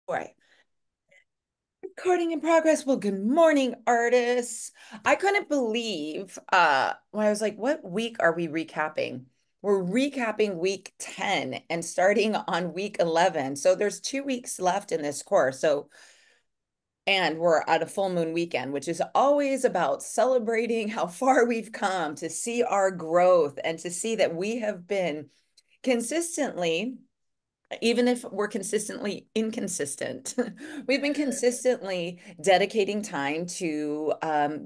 Boy, recording in progress. Well, good morning, artists. I couldn't believe when I was like, what week are we recapping? We're recapping week 10 and starting on week 11. So there's 2 weeks left in this course. And we're at a full moon weekend, which is always about celebrating how far we've come, to see our growth and to see that we have been consistently, even if we're consistently inconsistent, we've been consistently dedicating time to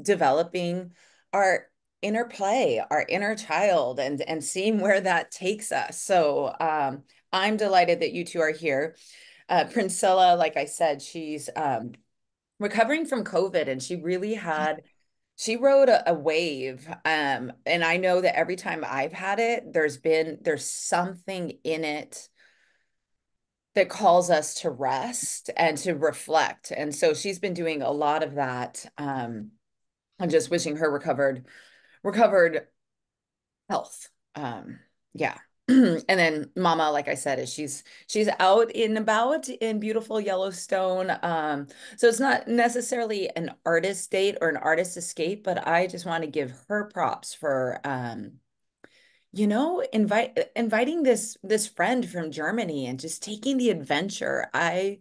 developing our inner play, our inner child, and seeing where that takes us. So I'm delighted that you two are here. Princilla, like I said, she's recovering from COVID, and she rode a wave. And I know that every time I've had it, there's something in it that calls us to rest and to reflect. And so she's been doing a lot of that. I'm just wishing her recovered health. Yeah. And then Mama, like I said, is she's out and about in beautiful Yellowstone. So it's not necessarily an artist date or an artist escape, but I just want to give her props for inviting this friend from Germany and just taking the adventure. I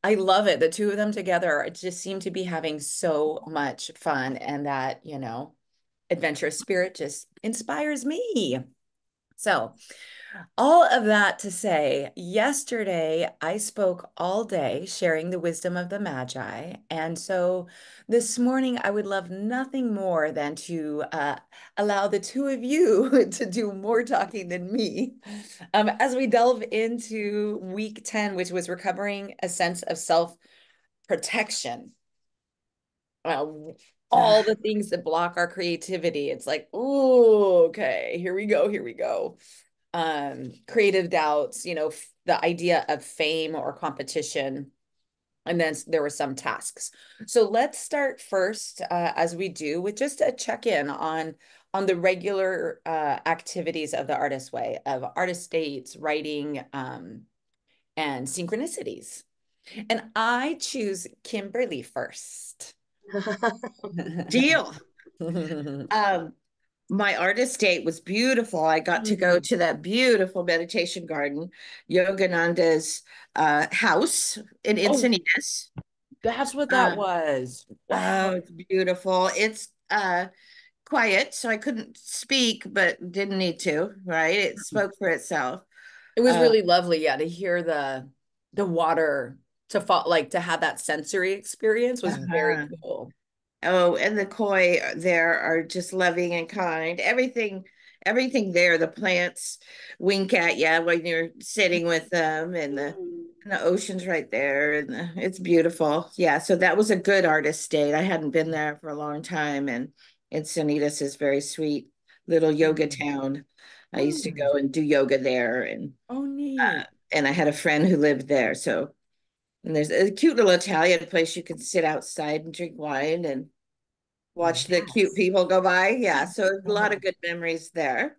love it. The two of them together just seem to be having so much fun, and that, adventurous spirit just inspires me. So, all of that to say, yesterday I spoke all day sharing the wisdom of the Magi. And so this morning I would love nothing more than to allow the two of you to do more talking than me as we delve into week 10, which was recovering a sense of self-protection. Uh, all the things that block our creativity. It's like, oh, okay, here we go, here we go. Creative doubts, the idea of fame or competition. And then there were some tasks. So let's start first, as we do, with just a check-in on the regular activities of the artist way, of artist dates, writing, and synchronicities. And I choose Kimberly first. Deal. Um, my artist date was beautiful. I got to go to that beautiful meditation garden, Yogananda's house in Oh, Encinitas. that's what that Uh, was. oh, Wow. it's beautiful. It's quiet, so I couldn't speak, but didn't need to, right? It spoke for itself. It was Uh, really lovely, yeah, to hear the water, to fall, like, to have that sensory experience was very uh-huh. cool. Oh, and the koi there are just loving and kind. Everything there, the plants wink at you when you're sitting with them, and the ocean's right there, and it's beautiful. Yeah, so that was a good artist date. I hadn't been there for a long time, and Encinitas is very sweet little yoga Mm. town. I used to Mm. go and do yoga there, Oh, neat. and I had a friend who lived there. So, and there's a cute little Italian place you can sit outside and drink wine and watch the cute Yes. people go by. Yeah, so a lot Uh-huh. of good memories there.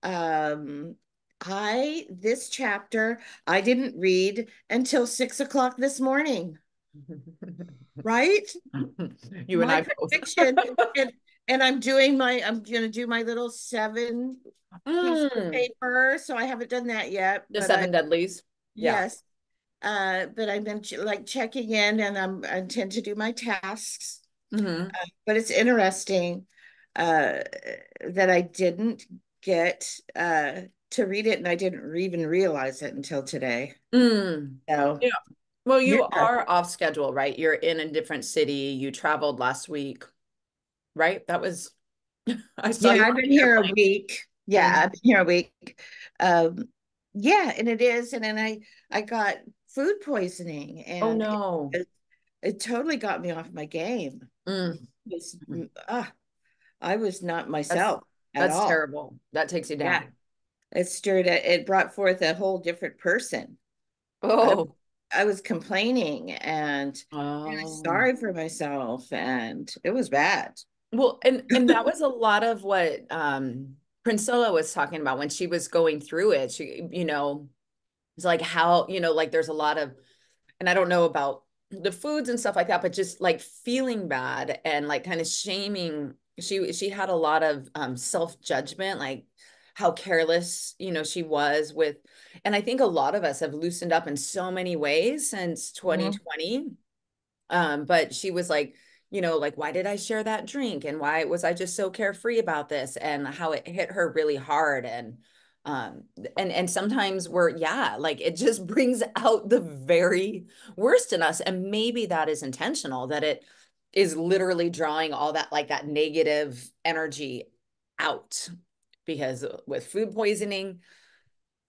Um, I this chapter I didn't read until 6 o'clock this morning, right? You and My I both. prediction, and I'm gonna do my little seven piece of Mm. paper. So I haven't done that yet, The but I seven deadlies. Yeah. yes. But I've been like checking in, and I intend to do my tasks. Hmm. But it's interesting uh, that I didn't get to read it, and I didn't even realize it until today. Mm. So, Yeah. Well, yeah, you are off schedule, right? You're in a different city. You traveled last week, right? That was, I saw yeah, you I've on been the here a airplane. week. Yeah, Mhm. I've been here a week. Um, yeah, and it is, and then I got food poisoning, Oh and no. it totally got me off my game. Mm. It's, I was not That's myself at that's all. terrible. That takes you Yeah, down. it brought forth a whole different person. I Oh. I was complaining and feeling Oh. sorry for myself, and it was bad. Well, and that was a lot of what Priscilla was talking about when she was going through it. She, It's like how, like there's a lot of, and I don't know about the foods and stuff like that, but just like feeling bad and like kind of shaming. She had a lot of self-judgment, like how careless, she was with, and I think a lot of us have loosened up in so many ways since Mhm. 2020. But she was like, like, why did I share that drink? And why was I just so carefree about this? And how it hit her really hard. Um, and sometimes yeah, like it just brings out the very worst in us. And maybe that is intentional, that it is literally drawing all that, like that negative energy out. Because with food poisoning,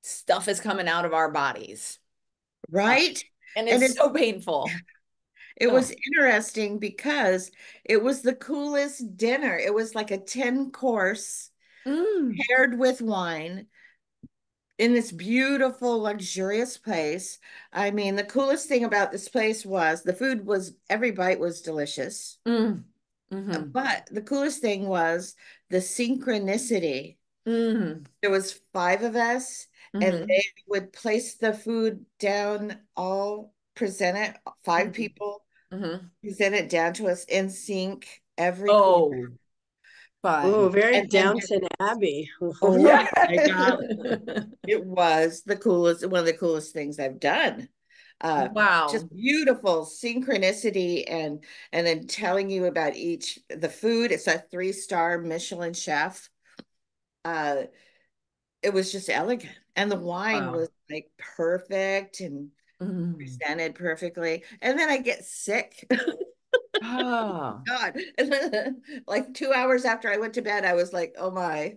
stuff is coming out of our bodies. Uh, Right. and And it's it's so painful. it Oh. was interesting because it was the coolest dinner. It was like a 10 course Mm. paired with wine in this beautiful, luxurious place. I mean, the coolest thing about this place was the food was every bite was delicious. Mm. Mm-hmm. But the coolest thing was the synchronicity. Mm. There was five of us, and Mm-hmm. they would place the food down, all present it, five Mm-hmm. people Mm-hmm. present it down to us in sync, every corner. Oh, Oh, fun. very And then Downton Abbey. oh Oh, my God, it was the coolest, one of the coolest things I've done. Uh, Wow. just beautiful synchronicity and then telling you about each the food. It's a 3-star Michelin chef. Uh, it was just elegant, and the wine Wow. was like perfect and Mm. presented perfectly. And then I get sick. Ah. God, and then, like 2 hours after I went to bed, I was like, oh my.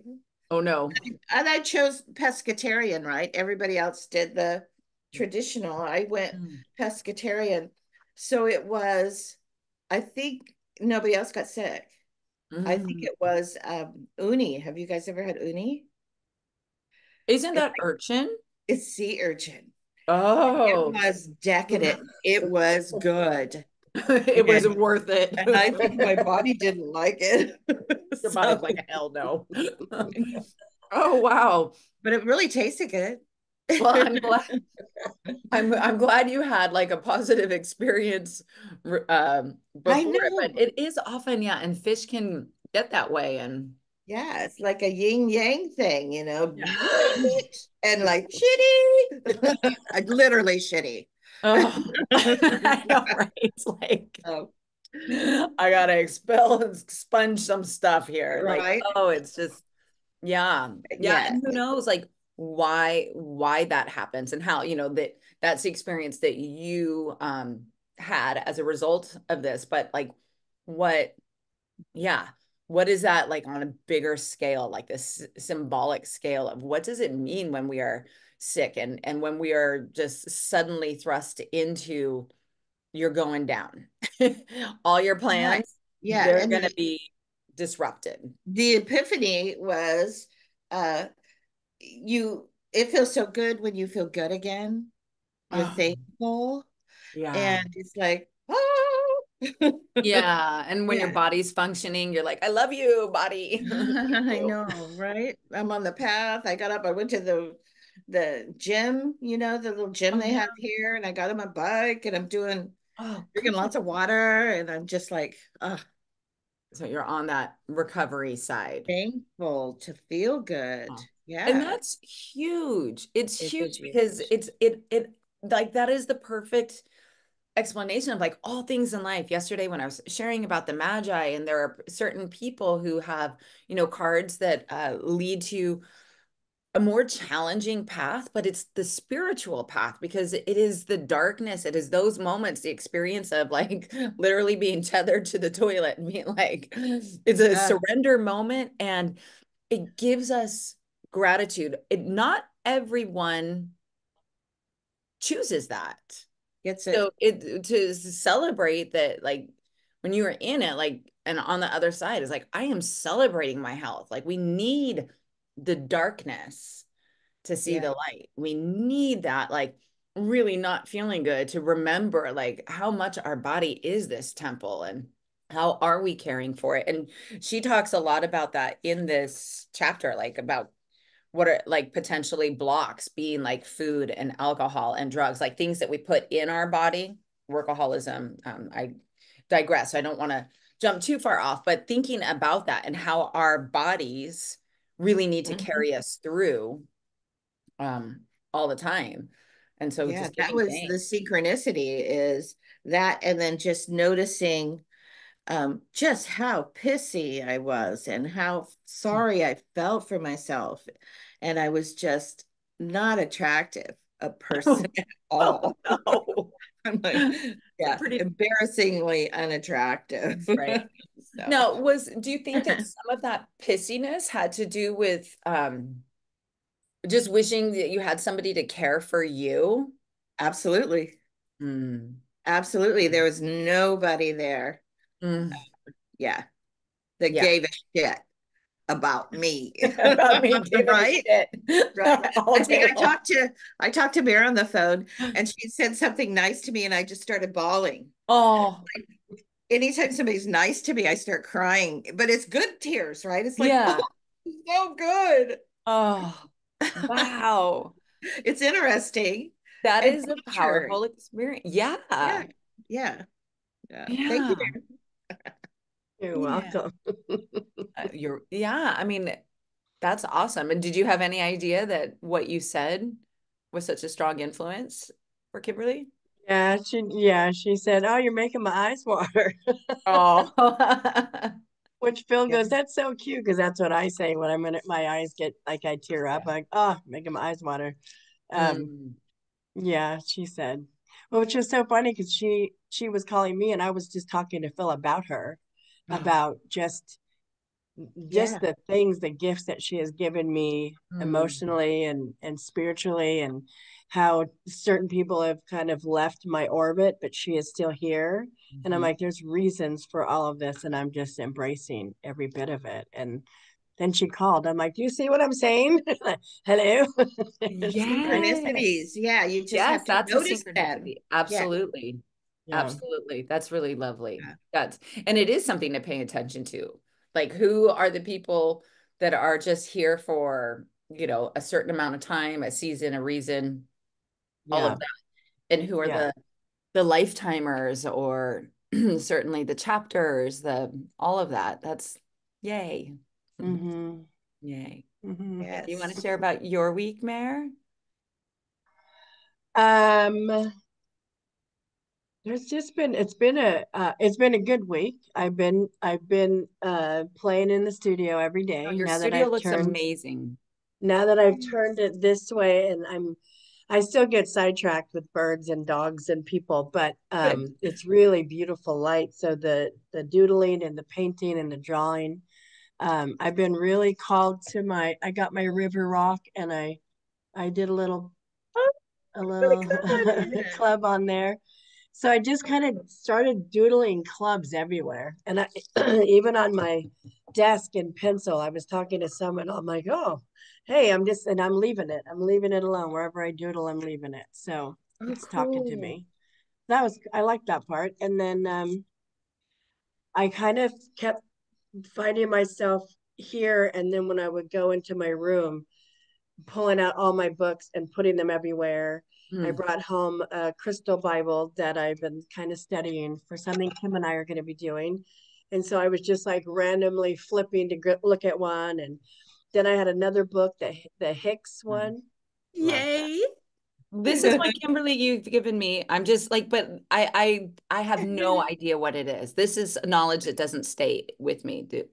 Oh no. And I chose pescatarian, right? Everybody else did the traditional. I went Mm. pescatarian. So it was, I think nobody else got sick. I think Mm. it was uni. Have you guys ever had uni? Isn't It's that urchin? it's sea urchin. It Oh. was decadent. It was good. It was And worth it. and I think my body didn't like it. Your body's So, like, hell no. Oh wow. but it really tasted good. Well, I'm glad. I'm glad you had like a positive experience I before it, but know. it is often, yeah, and fish can get that way. And Yeah, it's like a yin yang thing, yeah. great and like shitty. Literally shitty. Oh, I know, right? It's like Oh, I gotta expel and expunge some stuff here. Like, right. oh, it's just, yeah. Yeah. Yeah. And who knows like why that happens and how, that's the experience that you had as a result of this. But like what, yeah, what is that like on a bigger scale, like this symbolic scale of what does it mean when we are sick and when we are just suddenly thrust into you're going down. All your Right. plans, Yeah. they're And going to be disrupted. the epiphany was uh it feels so good when you feel good again. You're Oh, thankful. yeah. And it's like, oh Yeah. And when your yeah. body's functioning, you're like, I love you, body. Thank I you. know, right? I'm on the path. I got up, I went to the gym, the little gym Oh, they yeah. have here, and I got on my bike and I'm Oh, drinking good. lots of water, and I'm just like, So you're on that recovery side. thankful to feel good. Oh. And Yeah, that's huge. It's it is huge because huge. it like that is the perfect explanation of like all things in life. Yesterday, when I was sharing about the Magi, and there are certain people who have, cards that lead to a more challenging path, but it's the spiritual path because it is the darkness. It is those moments, the experience of like literally being tethered to the toilet and being like, it's a Yeah, surrender moment. And it gives us gratitude. Not everyone chooses that. gets So it. it to celebrate that, like when you are in it, like, and on the other side is like, I am celebrating my health. Like we need the darkness to see Yeah, the light. We need that, like really not feeling good to remember like how much our body is this temple and how are we caring for it. And she talks a lot about that in this chapter, like about what are like potentially blocks being like food and alcohol and drugs, like things that we put in our body, workaholism. I digress. I don't want to jump too far off, but thinking about that and how our bodies really need to Mhm. carry us through um, all the time. And so Yeah, just that giving was the thanks. synchronicity is that, and then just noticing just how pissy I was and how sorry I felt for myself. And I was just not attractive a person at Oh, all. no. I'm like, It's a yeah, pretty embarrassingly unattractive. right. So Now, do you think that some of that pissiness had to do with just wishing that you had somebody to care for you? absolutely. Mm. Absolutely. There was nobody there. Mm. Yeah, that Yeah. gave a shit about me. About me giving a Right? shit Right. all I think day long. I talked to Mary on the phone and she said something nice to me and I just started bawling. Oh, Anytime somebody's nice to me, I start crying, but it's good tears, right? It's like, oh, yeah. so good. Oh, wow. It's interesting That and is a nurturing. powerful experience. Yeah. Yeah. Yeah. Yeah. Thank you, Yeah. Mary. You're Yeah. welcome. Yeah. I mean, that's awesome. And did you have any idea that what you said was such a strong influence for Kimberly? She said, "Oh, you're making my eyes water." Oh, Which Phil Yeah. goes, "That's so cute," because that's what I say when my eyes get like I tear up. Like, oh, making my eyes water. Um, mm, yeah, she said. Well, which is so funny because she was calling me and I was just talking to Phil about her, oh, about just Yeah. the things, the gifts that she has given me mm, emotionally and spiritually, and how certain people have kind of left my orbit, but she is still here. And I'm mhm. like, there's reasons for all of this, and I'm just embracing every bit of it. And then she called. I'm like, do you see what I'm saying? Hello. Synchronicities. Yes. Yeah. You just Yes, have to that's a notice them. synchronicity. Yeah. Absolutely. Yeah. Absolutely. That's really lovely. Yeah. And it is something to pay attention to. Like, who are the people that are just here for, a certain amount of time, a season, a reason, all of Yeah. that. And who are Yeah. the lifetimers or certainly the chapters, all of that. That's yay. Mm-hmm. Yay. Mm-hmm. You want to Yes. share about your week, Mare? Um, it's been a good week. I've been playing in the studio every Oh, day your studio looks amazing. now that I've turned it this way, and I still get sidetracked with birds and dogs and people, but Good. it's really beautiful light. So the doodling and the painting and the drawing. I've been really called to I got my river rock and I did Oh, a really little good. Yeah. club on there. So I just kind of started doodling clubs everywhere. And I even on my desk in pencil, I was talking to someone. I'm like, oh, hey, I'm leaving it. I'm leaving it alone. Wherever I doodle, I'm leaving it. So Oh, it's talking to cool. me. I like that part. And then I kind of kept finding myself here. And then when I would go into my room, pulling out all my books and putting them everywhere. I Hmm. brought home a crystal Bible that I've been kind of studying for something Kim and I are going to be doing. And so I was just like randomly flipping to look at one. And then I had another book, the Hicks one. Love that. Yay. This is what Kimberly you've given me. I'm just like, but I have no idea what it is. This is knowledge that doesn't stay with me. Do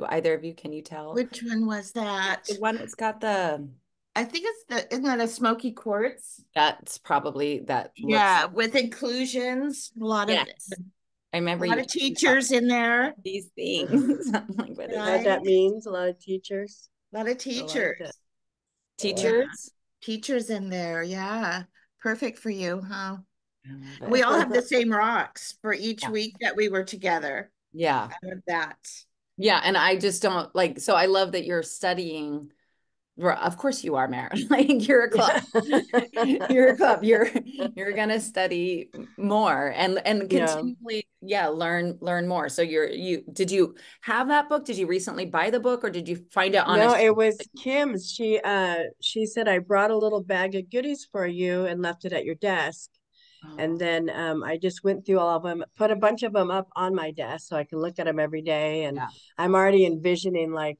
either of you, can you tell? Which one was that? The one that's got the I think isn't that a smoky quartz? that's probably that looks Yeah, with inclusions, yes. I a remember lot you of talking about teachers in there, these things. I'm like, what Is is that it? right? that means? A lot of teachers. A lot of I like that. teachers. I like Yeah, Teachers? teachers in there. Yeah, perfect for you, huh? I love And we it. all have the same rocks for each Yeah. week that we were together. Yeah. I love that. Yeah. And I just don't like, so I love that you're studying Of course you are, Mara. Like you're a club. You're a club. You're gonna study more and Yeah. continually, yeah, learn more. So you did you have that book? Did you recently buy the book or did you find it on a No, shelf? it was Kim's. She said I brought a little bag of goodies for you and left it at your desk. And Oh, then I just went through all of them, put a bunch of them up on my desk so I can look at them every day. And yeah. I'm already envisioning like,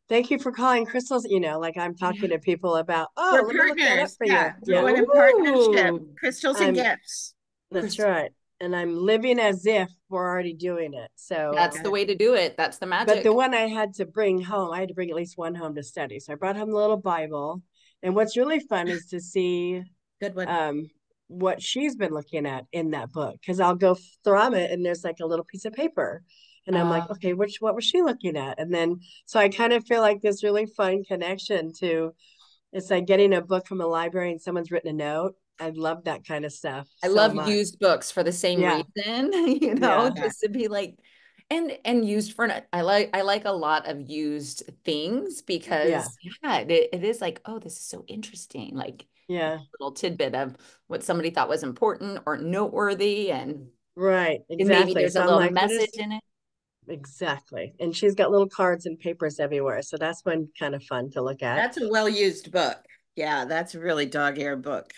thank you for calling Crystals, like I'm Yeah. talking to people about, oh, We're let me look that up partners. for you. Yeah, we're Yeah. going in partnership. Ooh, Crystals and I'm gifts. That's Crystal. right. And I'm living as if we're already doing it. So That's the Good. way to do it. That's the but the magic. one I had to bring home, I had to bring at least one home to study. So I brought home the little Bible. And what's really fun is to see Good one. um, what she's been looking at in that book. Because I'll go through it and there's like a little piece of paper. And I'm like, Uh, okay, what was she looking at? And then, so I kind of feel like this really fun connection to, it's like getting a book from a library and someone's written a note. I love that kind of stuff I so love much. used books for the same Yeah. reason, Yeah. Yeah. just to be like, and used for, I like a lot of used things Yeah. because yeah, it is like, oh, this is so interesting. Like a Yeah. little tidbit of what somebody thought was important or noteworthy, Right, and maybe exactly. there's So a I'm little like, what message is in it. exactly? And she's got little cards and papers everywhere. So that's been kind of fun to look at. That's a well-used book. Yeah, that's a really dog-eared book.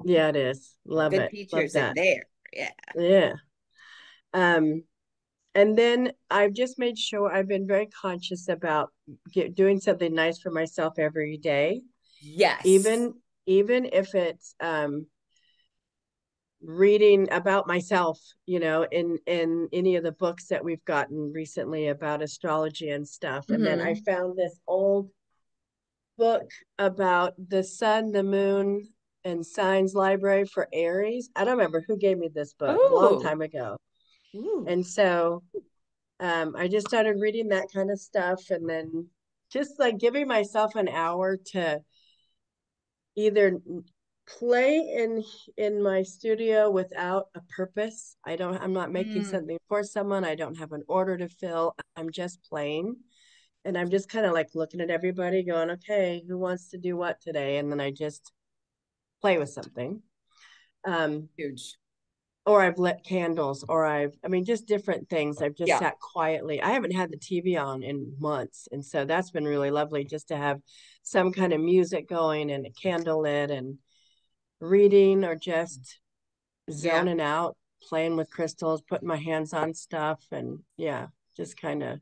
Yeah, it is. Love Good it. Love features in that. there. Yeah. Yeah. Um, and then I've just made sure I've been very conscious about doing something nice for myself every day, Yes. even even if it's reading about myself, in any of the books that we've gotten recently about astrology and stuff. And then I Hmm. found this old book about the sun, the moon, and signs library for Aries. I don't remember who gave me this book a long Oh, time ago. ooh. And so I just started reading that kind of stuff and then just like giving myself an hour to either play in my studio without a purpose. I'm not making Mm. something for someone. I don't have an order to fill. I'm just playing. And I'm just kind of like looking at everybody going, okay, who wants to do what today? And then I just play with something. Um, Huge. or I've lit candles, or I mean, just different things. I've just Yeah. sat quietly. I haven't had the TV on in months. And so that's been really lovely just to have some kind of music going and a candle lit and reading or just Yeah. zoning out, playing with crystals, putting my hands on stuff. And yeah, just kind of It,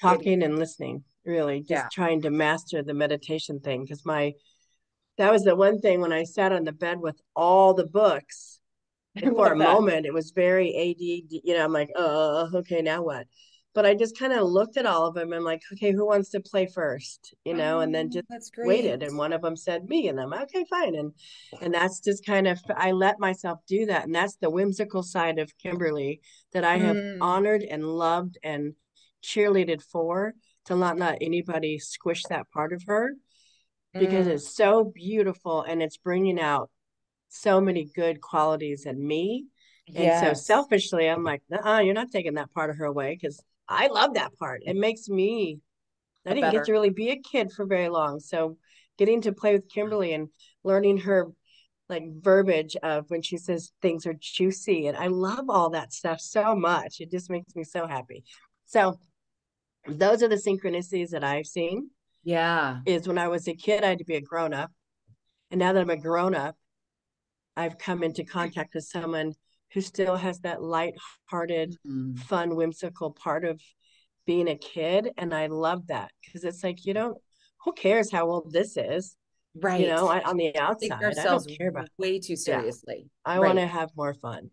talking and listening, really yeah. just trying to master the meditation thing. Because that was the one thing when I sat on the bed with all the books I for a love that. moment, it was very ADD, I'm like, okay, now what? But I just kind of looked at all of them and like, okay, who wants to play first? And then Oh, just that's waited. great. And one of them said me, and I'm okay, fine. And that's just kind of I let myself do that. And that's the whimsical side of Kimberly that I have Mm, honored and loved and cheerleaded for, to not let anybody squish that part of her, because mm, it's so beautiful and it's bringing out so many good qualities in me. And so yes. selfishly, I'm like, you're not taking that part of her away, because I love that part. It makes me, I A didn't get better. to really be a kid for very long. So getting to play with Kimberly and learning her like verbiage of when she says things are juicy. And I love all that stuff so much. It just makes me so happy. So those are the synchronicities that I've seen. Yeah. Is when I was a kid, I had to be a grown up. And now that I'm a grown up, I've come into contact with someone who still has that light-hearted, Mm. fun, whimsical part of being a kid. And I love that because it's like, who cares how old this is? Right. On the Take outside, I ourselves don't care about, way too yeah, seriously. I want Right. to have more fun.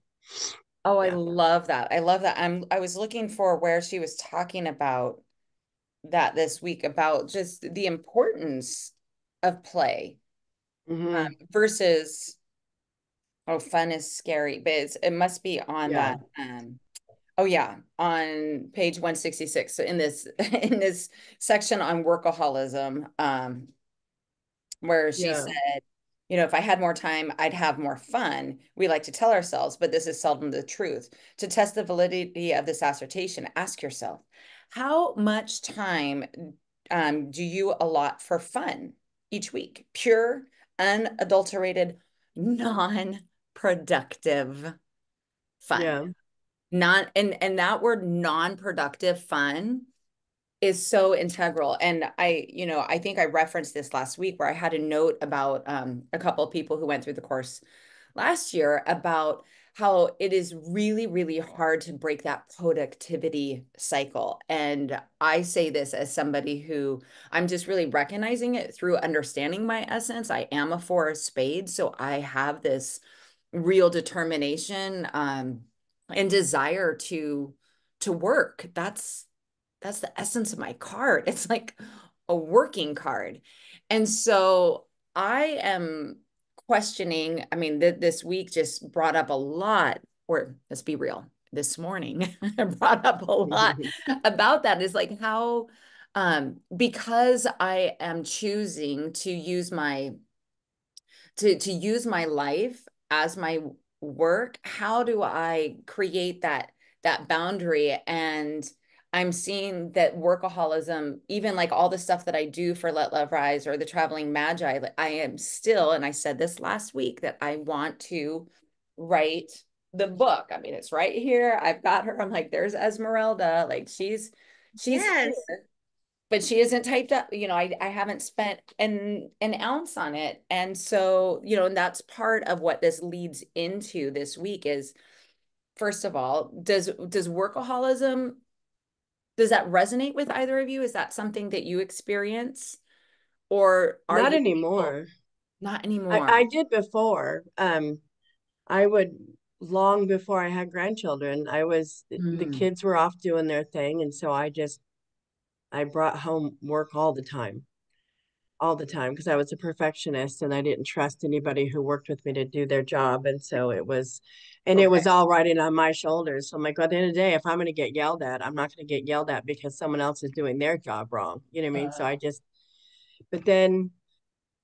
Oh, I Yeah. love that. I love that. I was looking for where she was talking about that this week about just the importance of play Hmm. versus, oh, fun is scary, but it must be on Yeah. that oh yeah, on page 166. So in this in this section on workaholism, where she Yeah. said, if I had more time, I'd have more fun. We like to tell ourselves, but this is seldom the truth. To test the validity of this assertion, ask yourself, how much time do you allot for fun? each week. Pure, unadulterated, non-productive fun. Yeah. Not and that word non-productive fun is so integral. And I think I referenced this last week where I had a note about a couple of people who went through the course last year about how it is really, really hard to break that productivity cycle. And I say this as somebody who I'm just really recognizing it through understanding my essence. I am a four of spades, so I have this real determination and desire to work. That's the essence of my card. It's like a working card. And so I am questioning. I mean, this week just brought up a lot, or let's be real, this morning brought up a lot about that. Is like how, because I am choosing to use my life as my work, how do I create that boundary? And I'm seeing that workaholism, even like all the stuff that I do for Let Love Rise or the Traveling Magi, I am still, and I said this last week, that I want to write the book. I mean, it's right here. I've got her. I'm like, there's Esmeralda. Like she's Yes. here, but she isn't typed up. I haven't spent an ounce on it. And so, and that's part of what this leads into this week is, first of all, does workaholism, does that resonate with either of you? Is that something that you experience? Or are Not you people? anymore. Not I anymore? did before. I would long before I had grandchildren, the Mm, kids were off doing their thing, and so I brought home work all the time because I was a perfectionist and I didn't trust anybody who worked with me to do their job, and so it okay. was all riding on my shoulders. So I'm like, at the end of the day, if I'm going to get yelled at, I'm not going to get yelled at because someone else is doing their job wrong. You know what I mean? So Uh, but then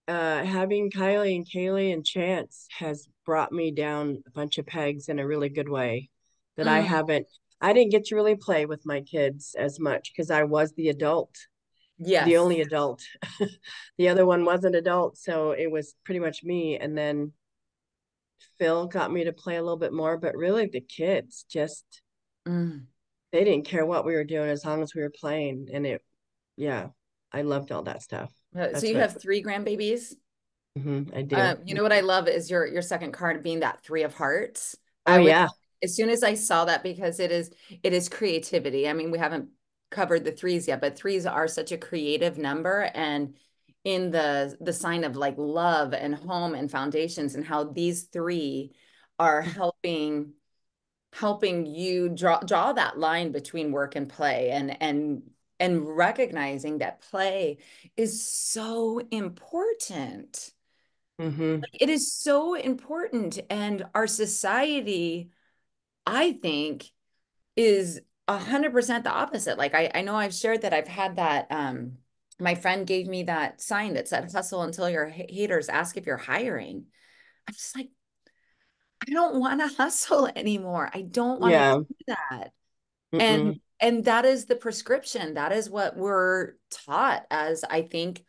having Kylie and Kaylee and Chance has brought me down a bunch of pegs in a really good way that mm, I didn't get to really play with my kids as much because I was the adult, the yes. only adult. The other one wasn't adult, so it was pretty much me. And then Phil got me to play a little bit more, but really the kids just, Mm. they didn't care what we were doing as long as we were playing. Yeah, I loved all that stuff. So That's you what have three grandbabies? I do. You know what I love is your second card being that three of hearts. Oh, I was yeah. as soon as I saw that, because it is creativity. I mean, we haven't covered the threes yet, but threes are such a creative number, and in the sign of like love and home and foundations, and how these three are helping you draw that line between work and play, and recognizing that play is so important. Hmm. It is so important. And our society, I think, is 100% the opposite. Like I know I've shared that I've had that. My friend gave me that sign that said, hustle until your haters ask if you're hiring. I'm just like, I don't want to hustle anymore. I don't want to Yeah. do that. And Mm-mm. and that is the prescription. That is what we're taught as, I think,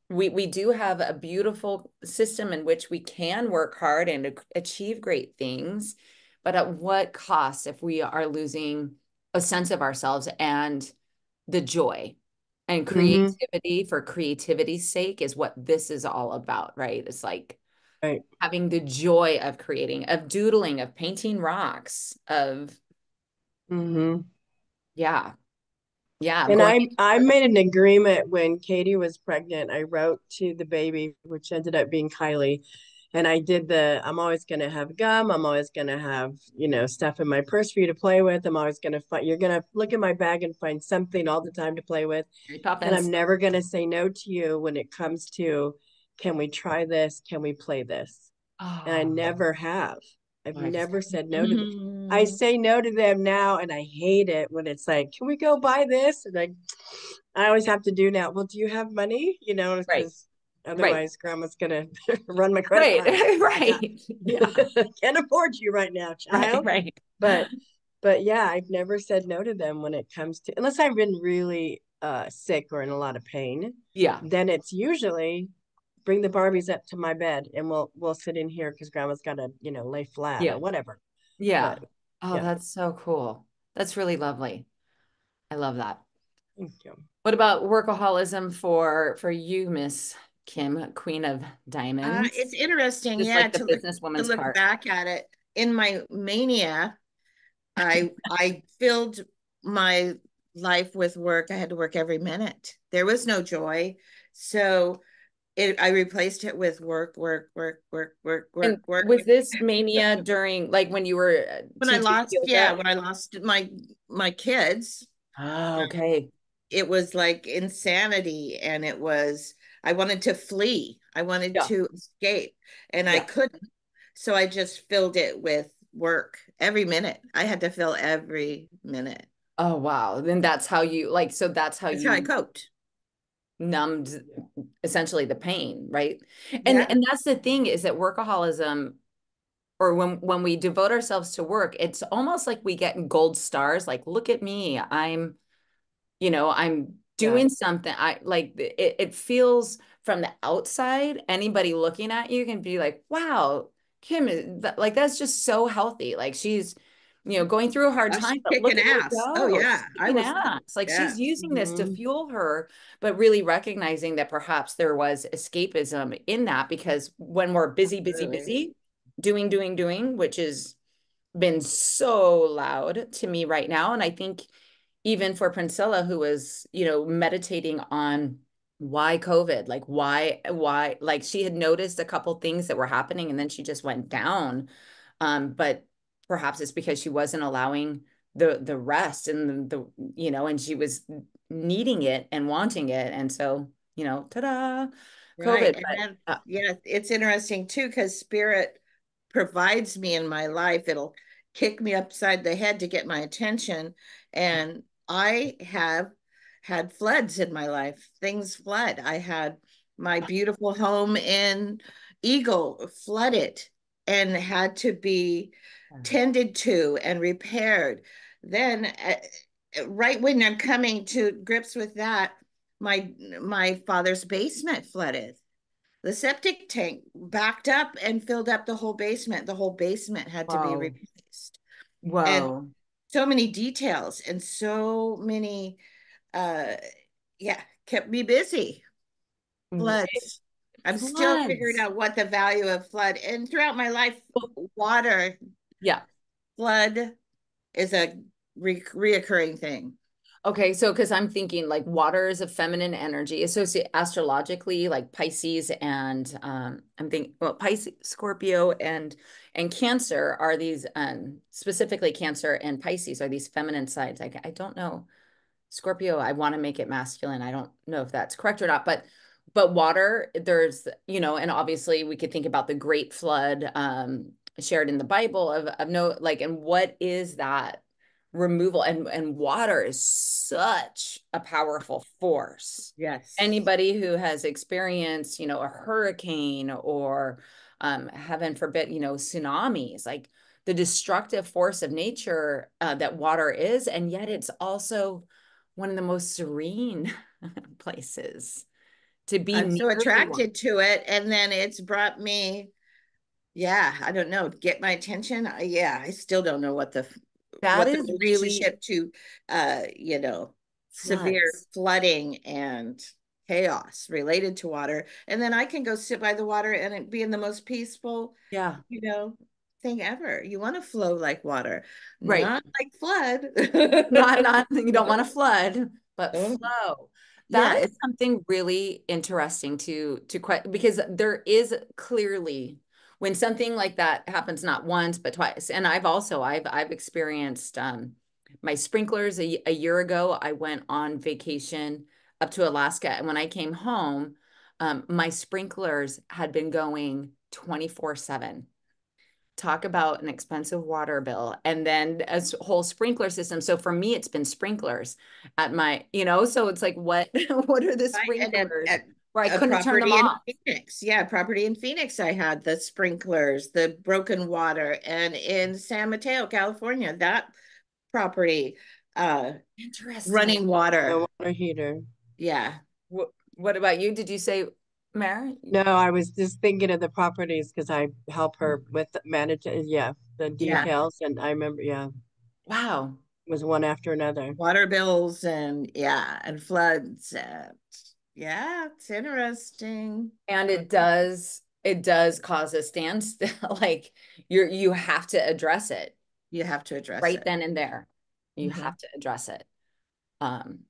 we do have a beautiful system in which we can work hard and achieve great things, but at what cost if we are losing a sense of ourselves and the joy and Hmm. creativity for creativity's sake is what this is all about, right? It's like Right. having the joy of creating, of doodling, of painting rocks, of Hmm. yeah, yeah, And going I made an agreement when Katie was pregnant. I wrote to the baby, which ended up being Kylie. And I'm always going to have gum. I'm always going to have, stuff in my purse for you to play with. You're going to look in my bag and find something all the time to play with. Mary And I'm Poppins. never going to say no to you when it comes to, can we try this? Can we play this? And I Oh, never have. I've I just never said no to them. I say no to them now, and I hate it when it's like, "Can we go buy this?" And I always have to do now. Well, do you have money? right, Because right. otherwise, Grandma's gonna run my credit Right, card. I got right. Yeah, can't afford you right now, right, child. right. But but yeah, I've never said no to them when it comes to unless I've been really sick or in a lot of pain, Yeah. then it's usually bring the Barbies up to my bed and we'll sit in here because grandma's got to, lay flat or Yeah. whatever. Yeah. But Oh, yeah, that's so cool. That's really lovely. I love that. thank you. What about workaholism for you, Miss Kim, Queen of It's Diamonds? interesting, Just yeah, like the to businesswoman's look part. back at it. In my mania, I filled my life with work. I had to work every minute. There was no joy. So I replaced it with work, work, work, work, work, And work, work. was this mania during like when you were teaching yoga? When I lost my kids, Oh, okay. it was like insanity, and I wanted to flee. I wanted Yeah. to escape, and I Yeah. couldn't. So I just filled it with work every minute. I had to fill every minute. Oh, wow. Then that's how you like, so that's how That's how I you coped. numbed essentially the pain, right? And Yeah. and that's the thing is that workaholism or when we devote ourselves to work, it's almost like we get gold stars, like look at me, I'm Yeah. doing something. I like it feels from the outside, anybody looking at you can be like, wow, Kim like that's just so healthy. Like she's, going through a hard Oh, time, she's but look kicking at her ass. Oh go. yeah. She's kicking ass. Like Yeah. she's using this to Hmm. fuel her, but really recognizing that perhaps there was escapism in that because when we're busy, busy, Really. busy, doing, which has been so loud to me right now. And I think even for Priscilla, who was, meditating on why COVID, like why, like she had noticed a couple things that were happening and then she just went down. But perhaps it's because she wasn't allowing the rest and and she was needing it and wanting it. And so, ta-da, Right. COVID. And But then, yeah, it's interesting too, because spirit provides me in my life. It'll kick me upside the head to get my attention. And I have had floods in my life. Things flood. I had my beautiful home in Eagle flooded and had to be tended to and repaired. Then, right when I'm coming to grips with that, my father's basement flooded. The septic tank backed up and filled up the whole basement. The whole basement had to be whoa, replaced. And whoa. so many details and so many uh yeah, kept me busy. Floods. I'm still figuring Floods. out what the value of flood, and throughout my life, water, Yeah. flood is a reoccurring thing. Okay, so because I'm thinking like water is a feminine energy associated astrologically, like Pisces and I'm thinking well Pisces, Scorpio and Cancer are these specifically Cancer and Pisces are these feminine sides. I don't know Scorpio, I want to make it masculine. I don't know if that's correct or not, but water, there's, and obviously we could think about the great flood shared in the Bible of no like and what is that removal and water is such a powerful force. Yes. Anybody who has experienced, a hurricane or heaven forbid, tsunamis, like the destructive force of nature that water is, and yet it's also one of the most serene places to be I'm so near the water. attracted to it, and then it's brought me, yeah, I don't know, get my attention. Yeah, I still don't know That what the is really relationship to severe floods. flooding and chaos related to water. And then I can go sit by the water and it be in the most peaceful, Yeah, you know, thing ever. You want to flow like water, right. not like flood. Not you don't want to flood, but Oh, flow. That yes. is something really interesting to because there is clearly when something like that happens not once but twice. And I've experienced my sprinklers a year ago. I went on vacation up to Alaska, and when I came home, my sprinklers had been going 24/7. Talk about an expensive water bill and then a whole sprinkler system. So for me, it's been sprinklers at my, so it's like, what, what are the Right. And sprinklers at where I a couldn't turn them property in off? Phoenix. Yeah, property in Phoenix. I had the sprinklers, the broken water, and in San Mateo, California, that property. uh Interesting. running A water. water heater. Yeah. What about you? Did you say, Mare? No, I was just thinking of the properties because I help her with manage, yeah, the Yeah. details. And I remember, yeah, Wow. it was one after another. Water bills and yeah, and floods. Yeah, it's interesting. And it does cause a standstill. Like you have to address it You have to address right it. then and there. You Mhm. have to address it. Um,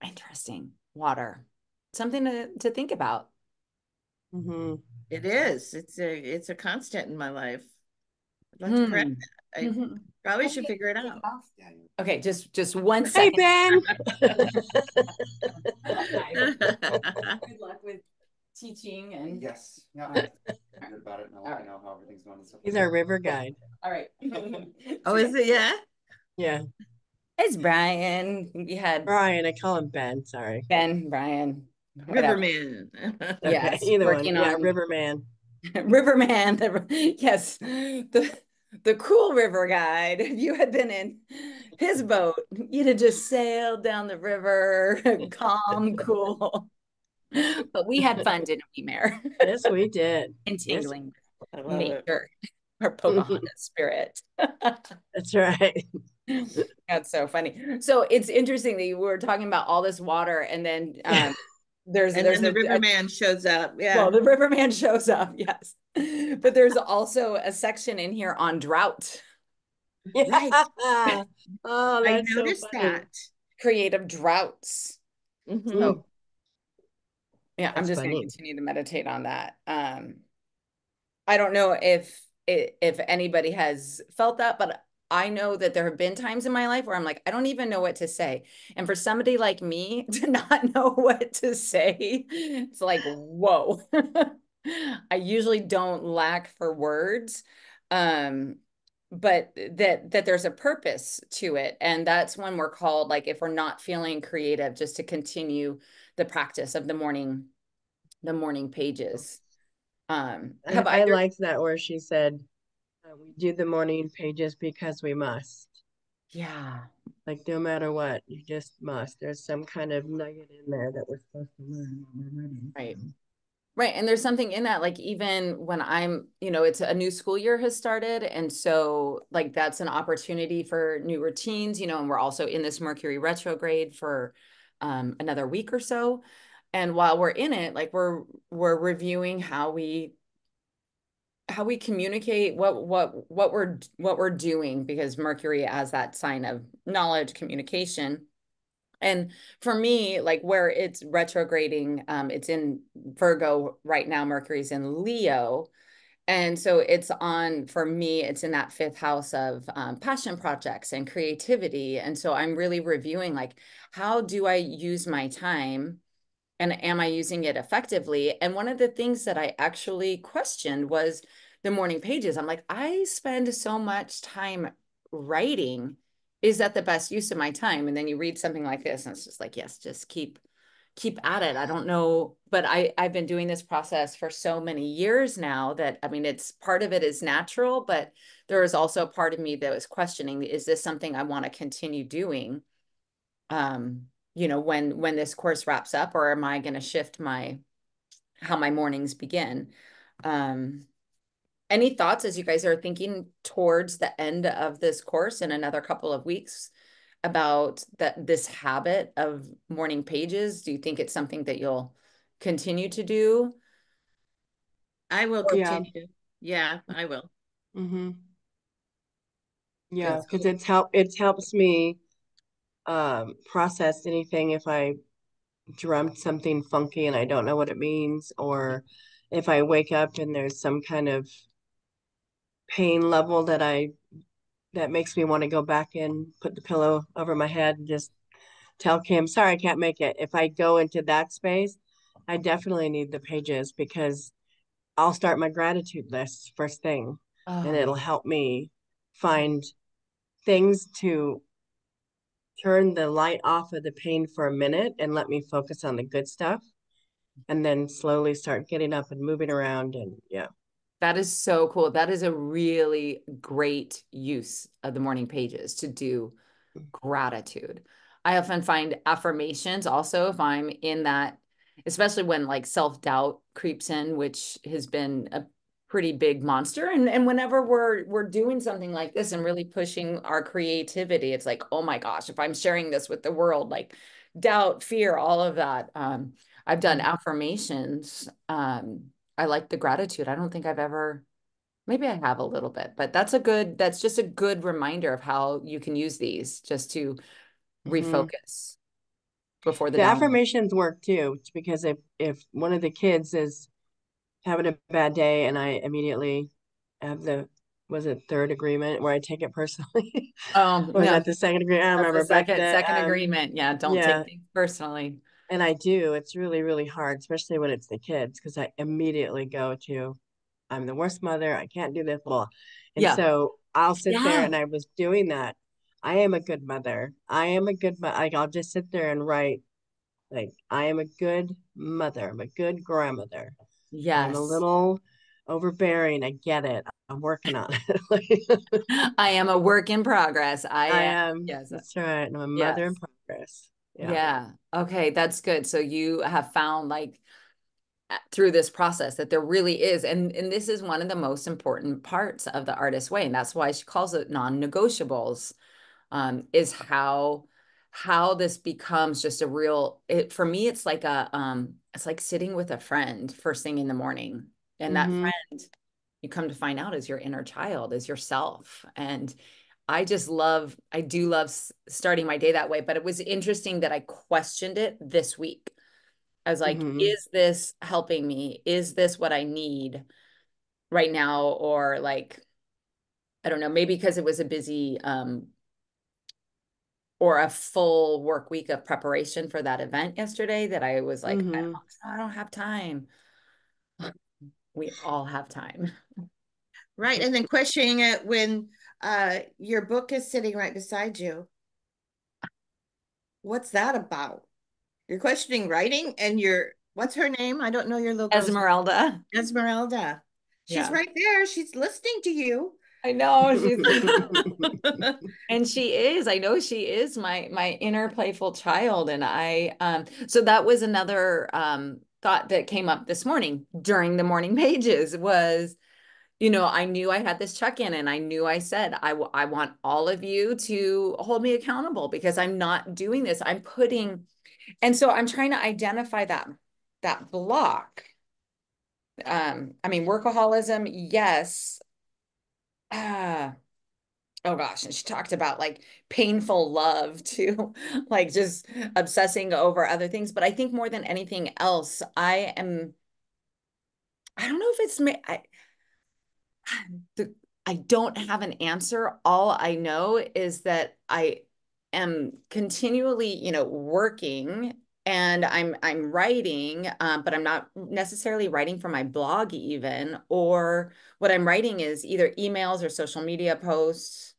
Interesting. Water. Something to think about. Hmm. It is. It's a constant in my life. I'd like to correct Hmm. that. I probably should figure it out. Okay, just one Hey, second. Ben. Hi. Good luck with teaching and Yes, yeah, I'm good about it, and I'll let you know how everything's going and stuff He's like our that. river guide. all right. Oh, is it? Yeah. Yeah. It's Brian. We had Brian, I call him Ben. Sorry. Ben, Brian, whatever. Riverman. Okay. Yes, Either one. working Yeah. on Riverman. Riverman. Yes, the cool river guide. If you had been in his boat, you'd have just sailed down the river, calm, cool. But we had fun, didn't we, Mare? Yes, we did. Yes. Entangling I love it. nature, our Pocahontas spirit. That's right. That's so funny. So it's interesting that you were talking about all this water, and then there's And there's then the a Riverman shows up. well, Yeah. the Riverman shows up, yes, but there's also a section in here on drought, Right. Yeah. Oh, I that's so noticed funny. that. creative droughts. Hmm. So Mm, yeah, I'm that's just going to funny. continue to meditate on that. I don't know if anybody has felt that, but I know that there have been times in my life where I'm like, I don't even know what to say. And for somebody like me to not know what to say, it's like, whoa. I usually don't lack for words. Um, but that there's a purpose to it. And that's when we're called, like if we're not feeling creative, just to continue the practice of the morning pages. Have I either liked that where she said, we do the morning pages because we must. Yeah, Like, no matter what, you just must. There's some kind of nugget in there that we're supposed to learn when we're ready. right. Right. And there's something in that, like even when it's a new school year has started. And so like that's an opportunity for new routines, and we're also in this Mercury retrograde for another week or so. And while we're in it, like we're reviewing how we communicate what we're doing, because Mercury as that sign of knowledge, communication. And for me, like where it's retrograding, it's in Virgo right now. Mercury's in Leo. And so for me, it's in that fifth house of passion projects and creativity. And so I'm really reviewing, like, how do I use my time and am I using it effectively? And one of the things that I actually questioned was the morning pages. I'm like, I spend so much time writing. Is that the best use of my time? And then you read something like this, and it's just like, yes, just keep at it. I don't know, but I've been doing this process for so many years now that I mean, it's part of it is natural, but there is also a part of me that was questioning, is this something I want to continue doing? Um, when this course wraps up, or am I going to shift how my mornings begin? Um, any thoughts as you guys are thinking towards the end of this course in another couple of weeks about this habit of morning pages? Do you think it's something that you'll continue to do? I will Yeah. continue. Yeah, I will. Mm-hmm. Yeah, Because because it helps me process anything if I dreamt something funky and I don't know what it means, or if I wake up and there's some kind of pain level that makes me want to go back and put the pillow over my head and just tell Kim, sorry, I can't make it. If I go into that space, I definitely need the pages because I'll start my gratitude list first thing, and Oh, it'll help me find things to turn the light off of the pain for a minute and let me focus on the good stuff, and then slowly start getting up and moving around. And yeah. that is so cool. That is a really great use of the morning pages to do gratitude. I often find affirmations also if I'm in that, especially when like self-doubt creeps in, which has been a pretty big monster. And whenever we're doing something like this and really pushing our creativity, it's like, oh my gosh, if I'm sharing this with the world, like doubt, fear, all of that. I've done affirmations. I like the gratitude. I don't think I've ever, maybe I have a little bit, but that's just a good reminder of how you can use these just to Mhm. refocus before the The down. affirmations work too, because if one of the kids is having a bad day and I immediately have the was it third agreement where I take it personally? Oh, Or was no, that the second agreement? I don't that's the remember. But second agreement. Yeah, don't yeah, take things personally. and I do. It's really, really hard, especially when it's the kids, because I immediately go to, I'm the worst mother. I can't do this. Blah. And Yeah. so I'll sit there, Yeah. and I was doing that. I am a good mother. I am a good mother. Like I'll just sit there and write, like, I am a good mother. I'm a good grandmother. I'm a Yes. little overbearing. I get it. I'm working on it. I am a work in progress. I I am. am. Yes. That's right. I'm a mother in Yes. progress. Yeah. Yeah. Okay, that's good. So you have found like through this process that there really is, and this is one of the most important parts of the artist way, and that's why she calls it non-negotiables. Is how this becomes just a real it for me it's like sitting with a friend first thing in the morning, and that Mm-hmm. friend you come to find out is your inner child, is yourself. And I do love starting my day that way, but it was interesting that I questioned it this week. I was like, Mm-hmm. is this helping me? Is this what I need right now? Or like, I don't know, maybe because it was a busy or a full work week of preparation for that event yesterday that I was like, Mm-hmm. I don't have time. We all have time. Right. And then questioning it when your book is sitting right beside you. What's that about? You're questioning writing and what's her name? I don't know your little girl's Esmeralda. Esmeralda. She's Yeah. right there. She's listening to you. I know and she is. I know she is my inner playful child. And so that was another thought that came up this morning during the morning pages was, I knew I had this check-in, and I knew I said, I want all of you to hold me accountable because I'm not doing this. And so I'm trying to identify that block. I mean, workaholism, yes. Ah, oh gosh, and she talked about like painful love too, like just obsessing over other things. But I think more than anything else, I don't know if it's me. The, I don't have an answer. All I know is that I am continually, working, and I'm writing, but I'm not necessarily writing for my blog even, or what I'm writing is either emails or social media posts.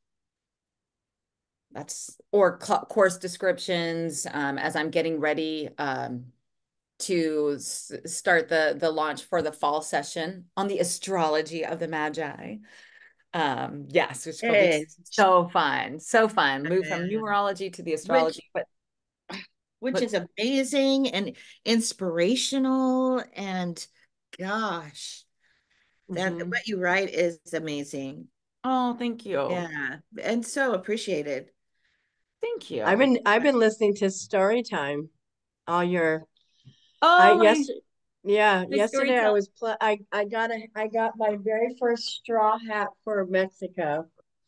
That's or course descriptions, as I'm getting ready to start the launch for the fall session on the astrology of the Magi. Yes, which will be Hey, so fun, so fun. Move from uh, numerology to the which astrology, which but is amazing and inspirational and gosh, that Mm-hmm. what you write is amazing. oh, thank you, Yeah, and so appreciated. thank I've you. been I've been listening to story time all your I Oh, yes yeah, my yesterday I storytelling. was I got my very first straw hat for Mexico.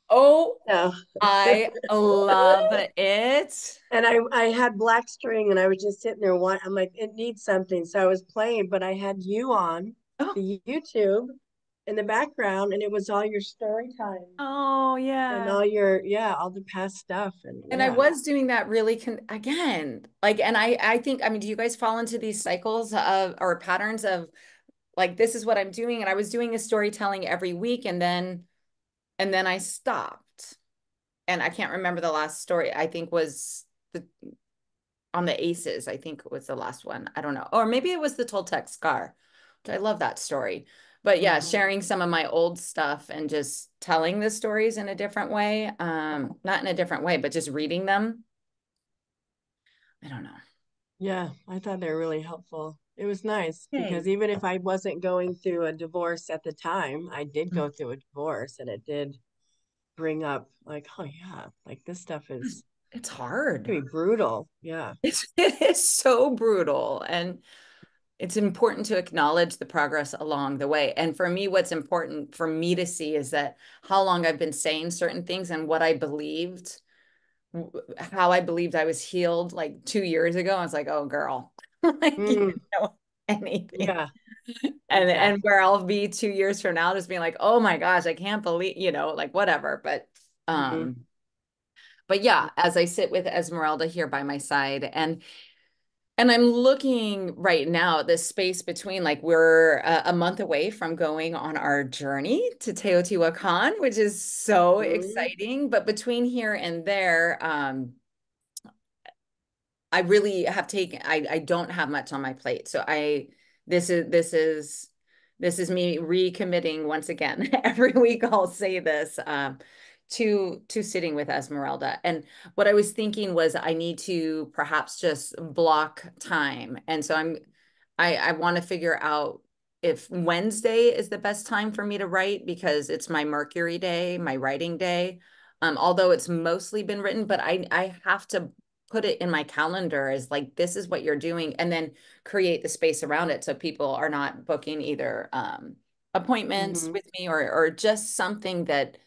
Oh, So I love it. and I had black string and I was just sitting there I'm like it needs something. So I was playing, but I had you on Oh, the YouTube in the background and it was all your story time oh and yeah. all your all the past stuff and And I yeah. was doing that really again. Like, and I think, I mean, do you guys fall into these cycles of or patterns of like this is what I'm doing? And I was doing a storytelling every week, and then I stopped. And I can't remember the last story. I think was the on the Aces, I think it was the last one. I don't know. Or maybe it was the Toltec Scar, which I love that story. But yeah, sharing some of my old stuff and just telling the stories in a different way. Not in a different way, but just reading them. I don't know. Yeah, I thought they were really helpful. It was nice because Hey. even if I wasn't going through a divorce at the time, I did go through a divorce and it did bring up like, oh yeah, like this stuff is It's hard. pretty brutal. Yeah. It is so brutal. And it's important to acknowledge the progress along the way. And for me, what's important for me to see is that how long I've been saying certain things and what I believed, how I believed I was healed like 2 years ago. I was like, oh, girl, like you Mm, didn't know anything. yeah, And exactly. where I'll be 2 years from now, just being like, oh my gosh, I can't believe, like whatever. Hmm. But yeah, as I sit with Esmeralda here by my side and I'm looking right now at this space between like we're a month away from going on our journey to Teotihuacan, which is so Hmm. exciting. But between here and there, I really have taken I don't have much on my plate. So I this is this is this is me recommitting once again. Every week I'll say this to sitting with Esmeralda. And what I was thinking was I need to perhaps just block time. And so I want to figure out if Wednesday is the best time for me to write because it's my Mercury day, my writing day. Although it's mostly been written, but I have to put it in my calendar as like this is what you're doing and then create the space around it so people are not booking either appointments Hmm. with me or just something that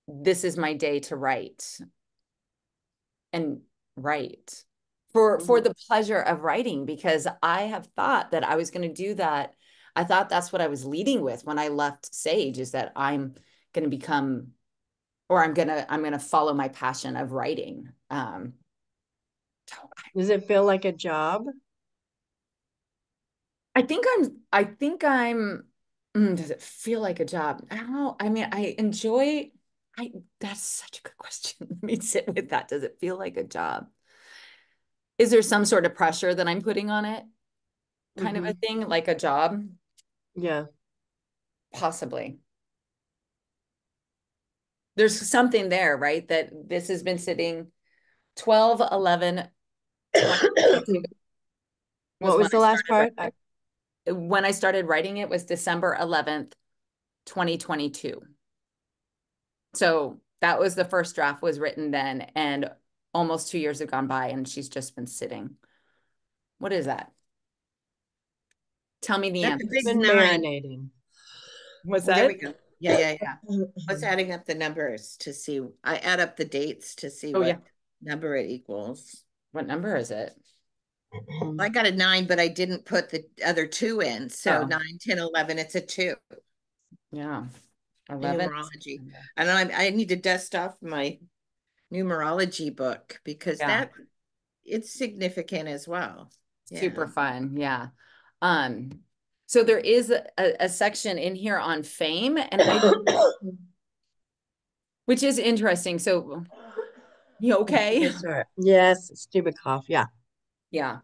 this is my day to write and write for Hmm. the pleasure of writing because I have thought that I was going to do that. I thought that's what I was leading with when I left Sage is that I'm going to become or I'm going to follow my passion of writing. So Does it feel like a job? does it feel like a job? I don't know. I mean, that's such a good question. Let me sit with that. Does it feel like a job? Is there some sort of pressure that I'm putting on it? Kind of a Hmm. thing, like a job? Yeah. Possibly. There's something there, right? That this has been sitting 12, 11, 2022 was What when was I the last started part? writing. When I started writing it was December 11th, 2022. So that was the first draft was written then, and almost 2 years have gone by, and she's just been sitting. What is that? Tell me the That's a It's big answers. been nine. marinating. Was Oh, there that? we go. Yeah, yeah, yeah. I was adding up the numbers to see. I add up the dates to see Oh yeah. what number it equals. What number is it? I got a nine, but I didn't put the other two in. So Oh, 9, 10, 11. It's a two yeah. in 11. numerology. And I need to dust off my numerology book because Yeah. it's significant as well. Super Yeah. fun. Yeah. Um, so there is a section in here on fame, and which is interesting. So you okay? Sorry. Yes, stupid cough. Yeah. Yeah.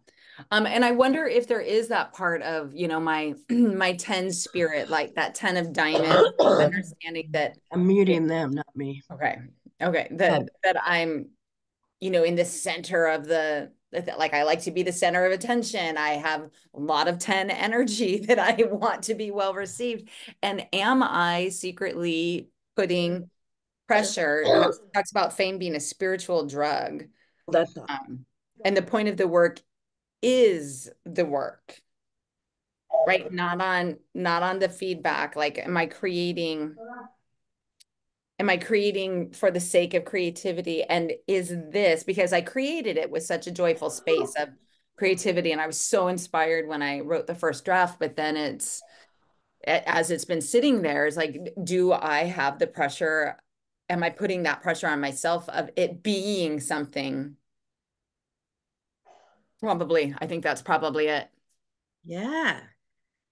And I wonder if there is that part of, my my 10 spirit, like that 10 of diamonds, understanding that I'm it, muting them, not me. okay, okay, that Good. that I'm, in the center of like I like to be the center of attention. I have a lot of 10 energy that I want to be well received. And am I secretly putting pressure? Talks about fame being a spiritual drug. That's not. Um, and the point of the work is the work, right? Not on the feedback. Like, am I creating for the sake of creativity? And is this because I created it with such a joyful space of creativity and I was so inspired when I wrote the first draft, but then as it's been sitting there, it's like, do I have the pressure? Am I putting that pressure on myself of it being something? Probably. I think that's probably it. Yeah.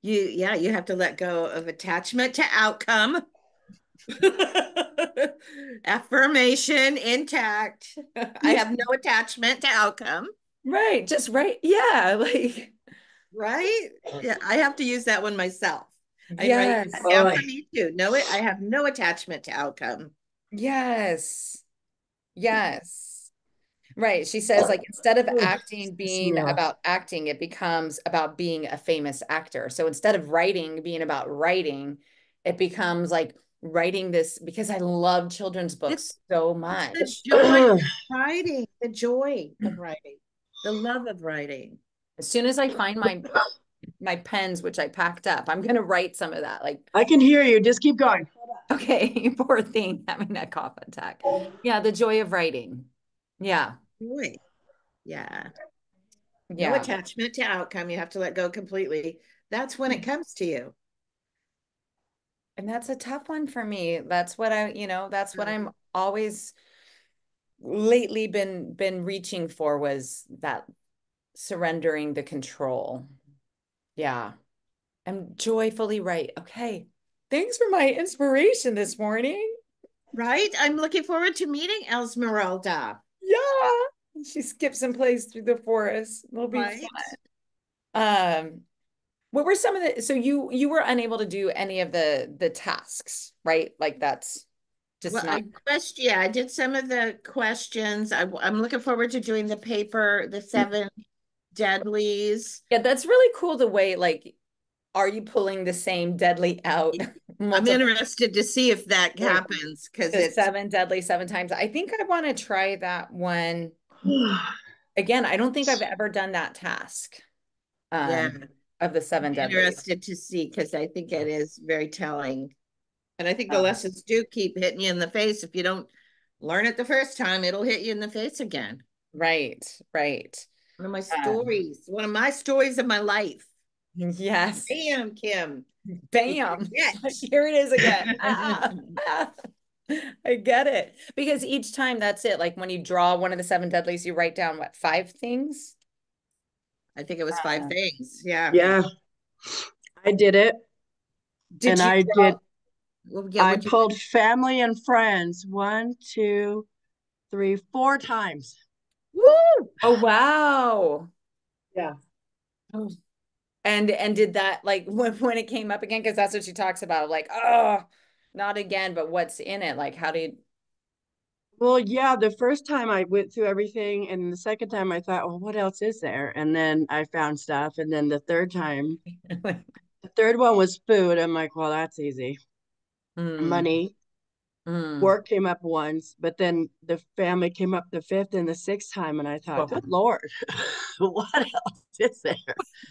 You have to let go of attachment to outcome. Affirmation intact. I have no attachment to outcome, Right. Just right. Yeah. Like, right? Yeah, I have to use that one myself. I'd write, Yes. yeah, Oh, for me too. No, I have no attachment to outcome. Yes. Yes. Right. She says, like, instead of acting piss me being off. about acting, it becomes about being a famous actor. So instead of writing being about writing, it becomes like writing this because I love children's It's books so it's the much. joy of writing, the joy of writing, the love of writing. As soon as I find my pens, which I packed up, I'm gonna write some of that. Like, I can hear you. Just keep going. okay, poor thing having that cough attack. Yeah, the joy of writing. Yeah. Joy. Yeah. No Yeah. attachment to outcome. You have to let go completely. That's when it comes to you. And that's a tough one for me. That's what that's what I'm always lately been reaching for was that surrendering the control. Yeah. I'm joyfully right. Okay. Thanks for my inspiration this morning. Right? I'm looking forward to meeting Esmeralda. Yeah. She skips and plays through the forest. It'll be Right? fun. Um, what were some of the so you were unable to do any of the tasks, right? Like that's just Well, not I did some of the questions. I'm looking forward to doing the paper, the seven deadlies. yeah, that's really cool the way like are you pulling the same deadly out I'm multiple interested to see if that like happens because the it's seven deadly seven times? I think I want to try that one again. I don't think I've ever done that task yeah, of the seven deadlies. interested to see because I think it is very telling. And I think the Um, lessons do keep hitting you in the face. If you don't learn it the first time, it'll hit you in the face again. right, right. One of my stories of my life. Yes. Damn, Kim. You Bam. forget. Here it is again. Ah, ah. I get it. Because each time that's it. Like when you draw one of the seven deadlies, you write down what, five things? I think it was five Uh, things. Yeah. Yeah, I did it. did And you I draw? did, Well, yeah, I what'd you pulled family and friends one, two, three, four times. Woo! Oh, wow. Yeah. Oh. And did that like when it came up again? Because that's what she talks about. Like, oh, not again, but what's in it? Like, how did Well, yeah, the first time I went through everything, and the second time I thought, well, what else is there? And then I found stuff. And then the third one was food. I'm like, well, that's easy. mm, Money, mm. work came up once, but then the family came up the fifth and the sixth time. And I thought, Whoa. good Lord, what else is there?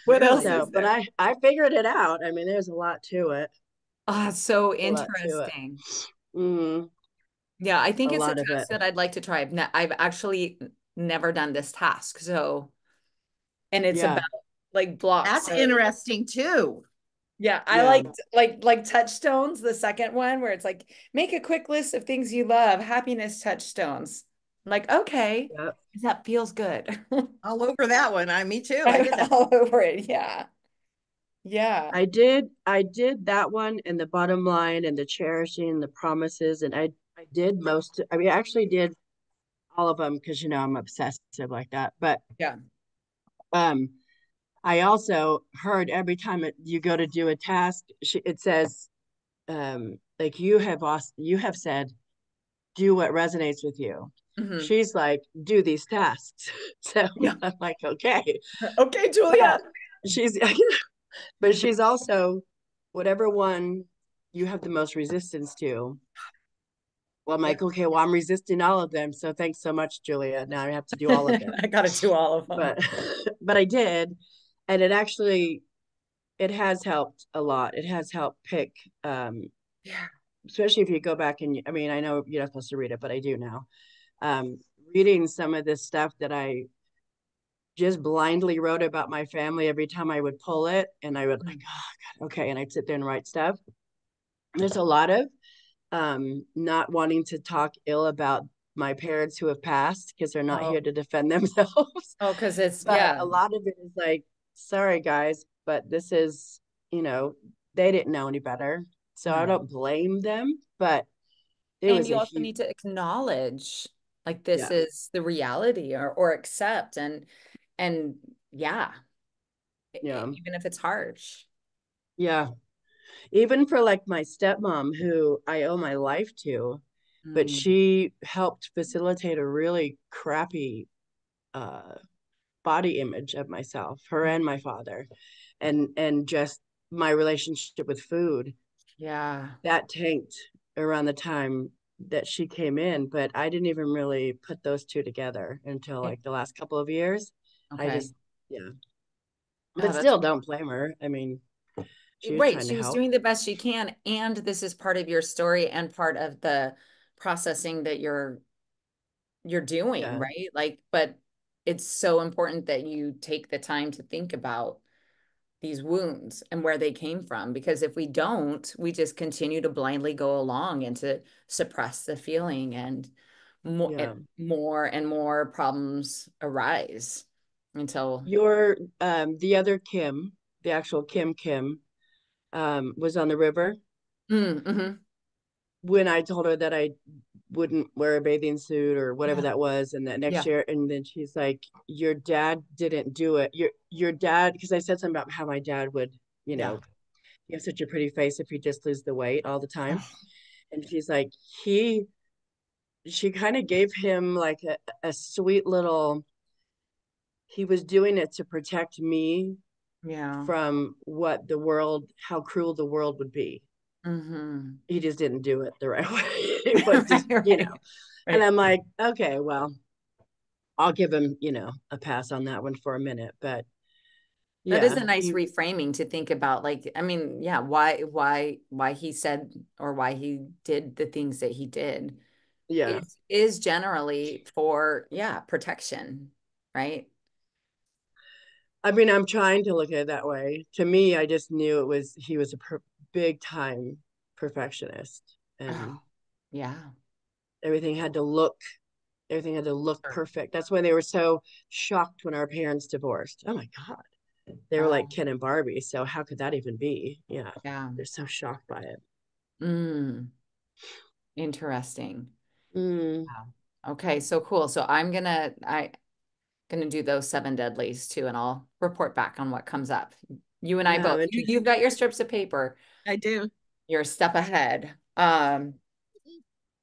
What else really? So, is but there? I figured it out. I mean, there's a lot to it, Ah, so a lot to it. interesting. Mm, Yeah, I think a it's a lot of it. task that I'd like to try. I've actually never done this task. So, and it's about Yeah. like blocks. That's So, interesting too. yeah, I Yeah. like touchstones, the second one where it's like make a quick list of things you love, happiness touchstones. I'm like, okay, Yeah. that feels good. All over that one. Me too. I I'm did that. all over it. Yeah. Yeah. I did that one and the bottom line and the cherishing and the promises and I did most I mean I actually did all of them because I'm obsessive like that. But Yeah. um I also heard every time you go to do a task, it says like you have said do what resonates with you. Hmm. She's like do these tasks. So Yeah. I'm like okay. Okay, Julia. But she's but she's also whatever one you have the most resistance to. Well, I'm Yeah. like, okay, well, I'm resisting all of them. So thanks so much, Julia. Now I have to do all of them. I gotta do all of them. But but I did. And it has helped a lot. It has helped pick Yeah. especially if you go back and I mean, I know you're not supposed to read it, but I do now. Reading some of this stuff that I just blindly wrote about my family every time I would pull it and I would like, oh God, okay. And I'd sit there and write stuff. There's a lot of not wanting to talk ill about my parents who have passed because they're not here Oh, to defend themselves. oh, because it's But yeah. a lot of it is like, sorry guys, but this is, they didn't know any better. So I No. don't blame them, but it And was you a also huge, need to acknowledge like this yeah, is the reality or accept and yeah, yeah, even if it's harsh. yeah. Even for like my stepmom, who I owe my life to, but Mm. she helped facilitate a really crappy uh, body image of myself, her and my father, and just my relationship with food Yeah. that tanked around the time that she came in. But I didn't even really put those two together until It- like the last couple of years. I okay. just, yeah, Oh, but that's still, don't blame her. I mean, she was right. trying to She was help. doing the best she can, and this is part of your story and part of the processing that you're doing, Yeah, right? Like, but it's so important that you take the time to think about these wounds and where they came from, because if we don't, we just continue to blindly go along and to suppress the feeling, and yeah. more and more problems arise until Your the other Kim, the actual Kim, was on the river hmm. when I told her that I wouldn't wear a bathing suit or whatever Yeah, that was, and that next yeah, year, and then she's like, "Your dad didn't do it. Your dad," because I said something about how my dad would, you yeah. know, he has such a pretty face if he just lose the weight all the time, Oh, and she's like, he, she kind of gave him like a sweet little. He was doing it to protect me yeah. from what the world, how cruel the world would be. Hmm. He just didn't do it the right way. It was Right, just, right, and right. I'm like, okay, well, I'll give him, a pass on that one for a minute. But That is yeah, a nice reframing to think about. Like, I mean, yeah, why he said or why he did the things that he did yeah. is generally for, yeah, protection, right? I mean, I'm trying to look at it that way. To me, I just knew he was a big time perfectionist, and Oh, yeah. everything had to look, everything had to look Sure. perfect. That's why they were so shocked when our parents divorced. Oh my God. They were like Wow. Ken and Barbie. So how could that even be? Yeah. Yeah. They're so shocked by it. Mm, interesting. Mm, Wow. Okay, so cool. So I'm gonna do those seven deadlies too, and I'll report back on what comes up. You and I yeah, both. I'm You've interested. got your strips of paper. I do. You're a step ahead.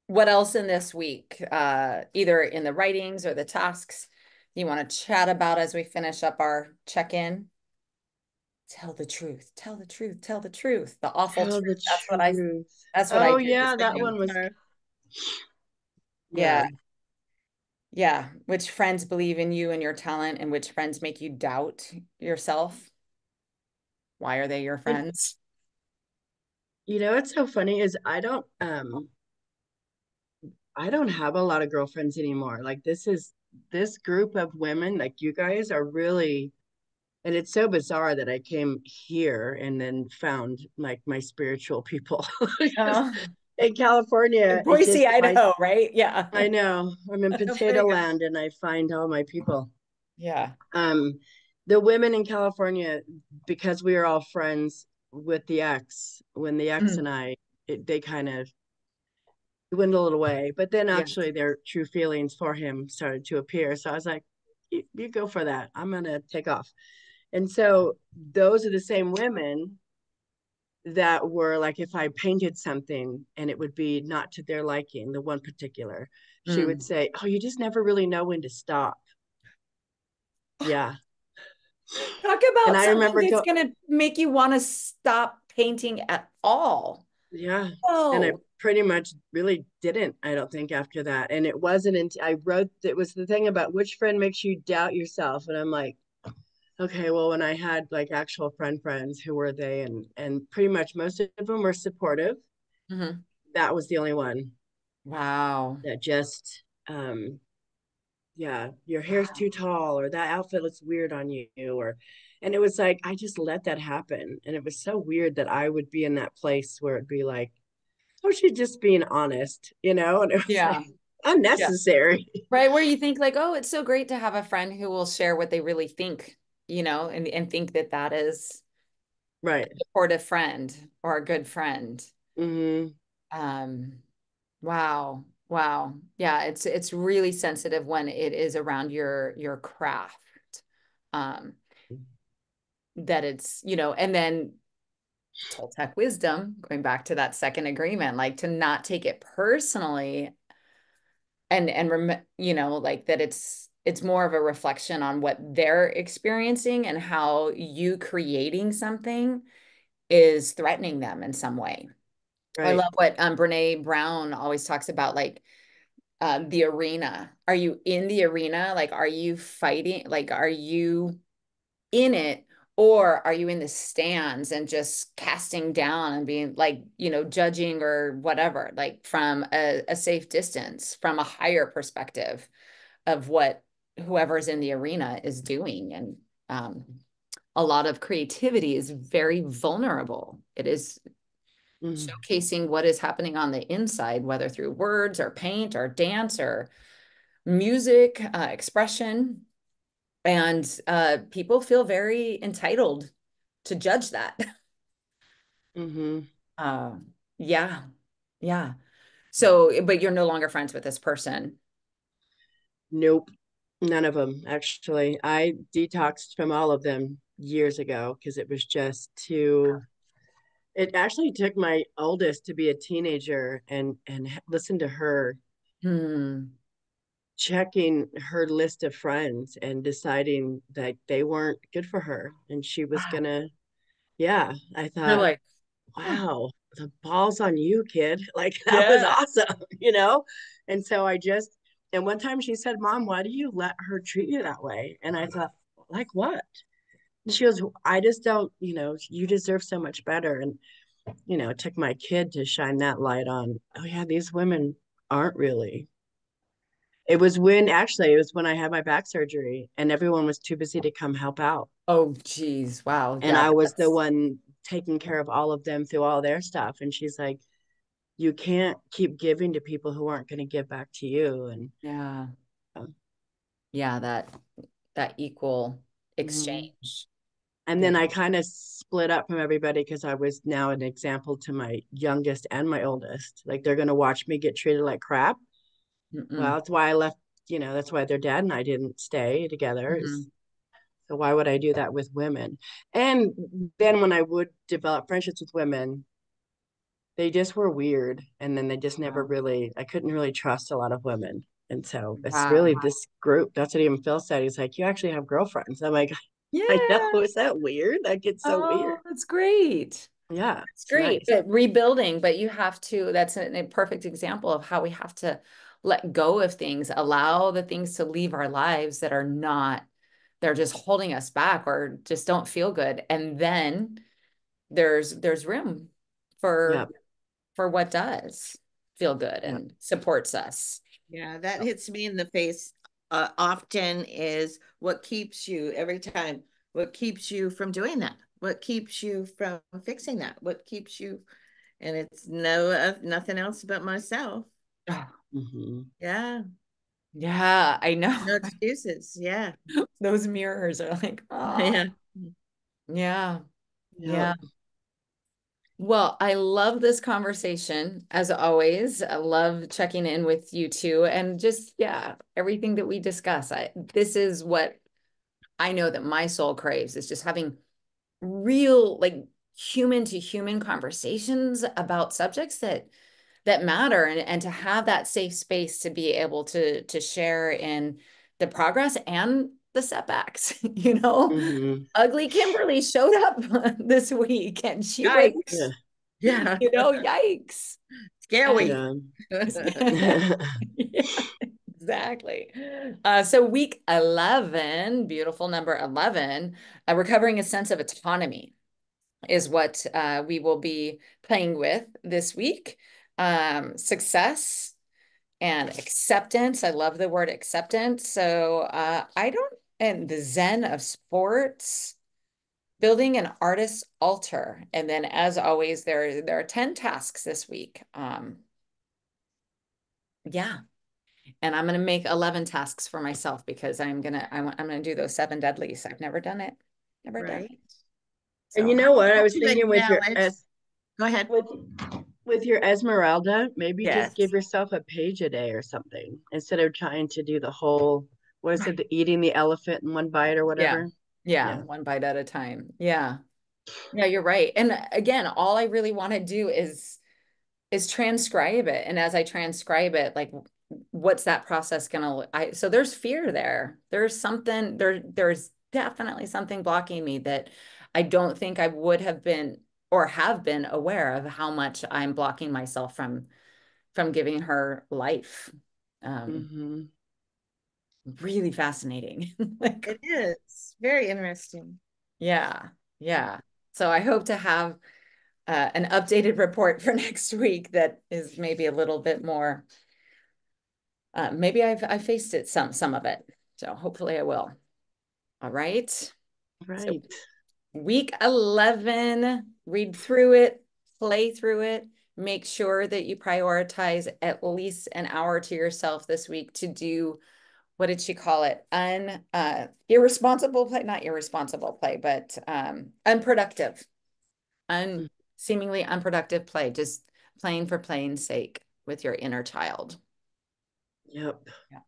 What else in this week? Either in the writings or the tasks you want to chat about as we finish up our check-in? Tell the truth. Tell the truth. Tell the truth. The awful Tell truth. the truth. That's what I Oh did this yeah, that weekend. one was, Or Yeah. yeah. Yeah. Which friends believe in you and your talent, and which friends make you doubt yourself? Why are they your And friends? what's so funny is I don't have a lot of girlfriends anymore. Like this group of women, like you guys are really, and it's so bizarre that I came here and then found like my spiritual people. Because Oh, in California, it Boise, just my Idaho, right? Yeah. I know I'm in Very potato good. land and I find all my people. Yeah. Um, the women in California, because we are all friends with the ex, when the ex and Mm. I, they kind of dwindled away. But then Yeah. actually, their true feelings for him started to appear. So I was like, you go for that. I'm gonna take off. And so those are the same women that were like, if I painted something and it would be not to their liking, the one particular, she would Mm. say, "Oh, you just never really know when to stop." Yeah. Talk And about I something remember that's going to make you want to stop painting at all. yeah. And I Oh, pretty much really didn't, I don't think, after that. And it wasn't until I wrote, it was the thing about which friend makes you doubt yourself. And I'm like, okay, well, when I had like actual friends, who were they? And pretty much most of them were supportive. mhm. That was the only one Wow. that just, yeah, your hair's Wow. too tall, or that outfit looks weird on you, or, and it was like, I just let that happen. And it was so weird that I would be in that place where it'd be like, oh, she's just being honest, and it was like Yeah. Yeah. unnecessary. Right. Where you think like, oh, it's so great to have a friend who will share what they really think, and think that that is Right. a supportive friend or a good friend. Hmm. Um, wow. Wow. Yeah, it's really sensitive when it is around your craft. Um, that it's, and then Toltec wisdom, going back to that second agreement, like to not take it personally like that it's more of a reflection on what they're experiencing and how you creating something is threatening them in some way. I Right. love what Brene Brown always talks about, like the arena. Are you in the arena? Like, are you fighting? Like, are you in it? Or are you in the stands and just casting down and being like, judging or whatever, like from a safe distance, from a higher perspective of what whoever's in the arena is doing? And a lot of creativity is very vulnerable. It is Mm. showcasing what is happening on the inside, whether through words or paint or dance or music, expression. And people feel very entitled to judge that. Mm-hmm. Uh, yeah, yeah. So, but you're no longer friends with this person. Nope. None of them, actually. I detoxed from all of them years ago because it was just too. It actually took my oldest to be a teenager and listen to her Hmm. checking her list of friends and deciding that they weren't good for her and she was Wow. gonna. Yeah, I You're thought, like, huh, wow, the ball's on you, kid. Like that was yeah. awesome, you know? And so I just, and one time she said, Mom, why do you let her treat you that way? And I thought, like what? And she goes, I just don't, you deserve so much better. And, it took my kid to shine that light on, oh yeah, these women aren't really. It was when I had my back surgery and everyone was too busy to come help out. Oh, geez. Wow. And Yeah, I was the that's, one taking care of all of them through all their stuff. And she's like, you can't keep giving to people who aren't going to give back to you. And yeah. um, Yeah, that equal mhm. exchange. And Yeah. then I kind of split up from everybody because I was now an example to my youngest and my oldest. Like they're going to watch me get treated like crap. Well, Mm-mm. that's why I left. That's why their dad and I didn't stay together. Mhm. So why would I do that with women? And then when I would develop friendships with women, they just were weird. And then they just never Wow. really, I couldn't really trust a lot of women. And so it's Wow. really this group. That's what even Phil said. He's like, you actually have girlfriends. I'm like, I know. Yeah. Is that weird? Like, it's so Oh, weird. that's great. Yeah, It's it's great. nice. But rebuilding, but you have to, that's a perfect example of how we have to let go of things, allow the things to leave our lives that are not, they're just holding us back or just don't feel good. And then there's room Yeah, for what does feel good yeah, and supports us. Yeah, that hits me in the face often is what keeps you every time. What keeps you from doing that? What keeps you from fixing that? What keeps you? And it's nothing else but myself. hmm Yeah, Yeah, I no know. excuses. Yeah, Those mirrors are like, oh, yeah, yeah, yeah. yeah. Well, I love this conversation as always. I love checking in with you too. And just, yeah, everything that we discuss. This is what I know that my soul craves is just having real, like human to human conversations about subjects that matter and to have that safe space to be able to share in the progress and the setbacks. hmm Ugly Kimberly showed up this week and she was, yikes. Yeah, yikes. And scary. Yeah. yeah, exactly. So week 11, beautiful number 11, recovering a sense of autonomy is what we will be playing with this week. Success and acceptance. I love the word acceptance. So I don't, and the Zen of sports, building an artist's altar. And then as always, there are 10 tasks this week. Yeah. And I'm gonna make 11 tasks for myself because I'm gonna do those seven deadlies. I've never done it. Never done it. Right. And So you know what? I How was to thinking with your acknowledge. S Go ahead. with your Esmeralda, maybe just yes. give yourself a page a day or something instead of trying to do the whole, what is it, Right. the eating the elephant in one bite or Yeah. whatever. Yeah. Yeah. One bite at a time. Yeah. Yeah, you're right. And again, all I really want to do is transcribe it. And as I transcribe it, like what's that process gonna so there's fear there. There's definitely something blocking me that I don't think I would have been or have been aware of how much I'm blocking myself from giving her life. Um, Hmm. really fascinating. Like, It is very interesting. yeah, yeah. So I hope to have an updated report for next week that is maybe a little bit more. Maybe I've faced it some of it, so hopefully I will. All right. So Right. week 11, read through it, play through it. Make sure that you prioritize at least an hour to yourself this week to do what did she call it? Irresponsible play, not irresponsible play, but unproductive, un seemingly unproductive play, just playing for playing's sake with your inner child. Yep. Yeah.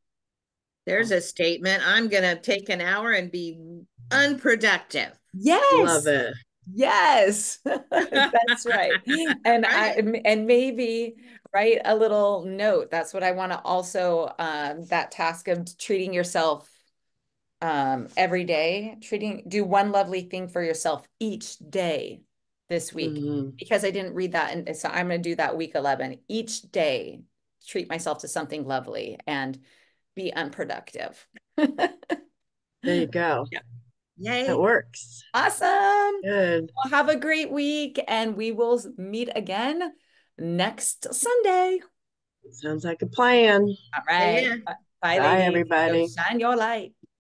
There's a statement. I'm going to take an hour and be unproductive. Love Yes. it. Yes. That's right. And I Right. and maybe write a little note. That's what I want to also that task of treating yourself every day, do one lovely thing for yourself each day this week. Hmm. Because I didn't read that, and so I'm going to do that week 11 each day. Treat myself to something lovely and be unproductive. There you go. Yeah. That Yay. works. Awesome. Good. Well, have a great week, and we will meet again next Sunday. Sounds like a plan. All See right. ya. Bye, Bye, ladies. Go everybody. shine your light.